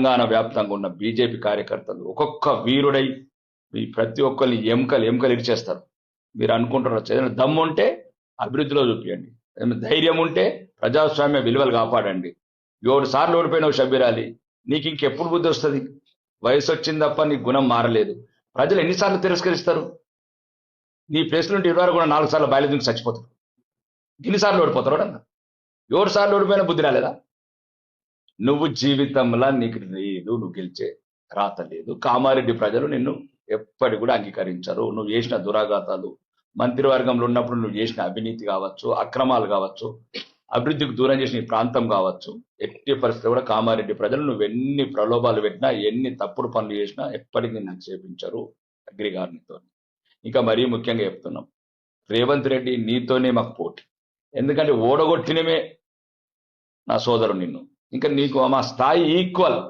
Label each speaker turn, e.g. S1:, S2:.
S1: తెలంగాణ వ్యాప్తంగా ఉన్న బీజేపీ కార్యకర్తలు ఒక్కొక్క వీరుడై మీ ప్రతి ఒక్కరిని ఎముకలు ఇరిచేస్తారు. మీరు అనుకుంటున్నారు ఏదైనా దమ్ము ఉంటే అభివృద్ధిలో చూపించండి, ఏదైనా ధైర్యం ఉంటే ప్రజాస్వామ్య విలువలు కాపాడండి. 7 సార్లు ఓడిపోయినావు షబ్బీర్ అలీ, నీకు ఇంకెప్పుడు బుద్ధి వస్తుంది? వయసు వచ్చింది తప్ప నీ గుణం మారలేదు. ప్రజలు ఎన్నిసార్లు తిరస్కరిస్తారు? నీ ప్లేస్ నుండి 20 కూడా 4 సార్లు బయలుదేరి చచ్చిపోతారు. ఎన్నిసార్లు ఓడిపోతారు? 7 సార్లు ఓడిపోయిన బుద్ధి రాలేదా? నువ్వు జీవితంలో నీకు లేదు, నువ్వు గెలిచే రాత లేదు. కామారెడ్డి ప్రజలు నిన్ను ఎప్పటి కూడా అంగీకరించరు. నువ్వు చేసిన దురాఘాతాలు, మంత్రివర్గంలో ఉన్నప్పుడు నువ్వు చేసిన అవినీతి కావచ్చు, అక్రమాలు కావచ్చు, అభివృద్ధికి దూరం చేసిన ఈ ప్రాంతం కావచ్చు, ఎట్టి పరిస్థితి కూడా కామారెడ్డి ప్రజలు నువ్వు ఎన్ని ప్రలోభాలు పెట్టినా, ఎన్ని తప్పుడు పనులు చేసినా ఎప్పటికీ నిన్ను చేపించరు అగ్రి గారితో. ఇంకా మరీ ముఖ్యంగా చెప్తున్నాం, రేవంత్ రెడ్డి నీతోనే మాకు పోటీ. ఎందుకంటే ఓడగొట్టినమే నా సోదరు నిన్ను, ఇంకా నీకు మా స్థాయి ఈక్వల్.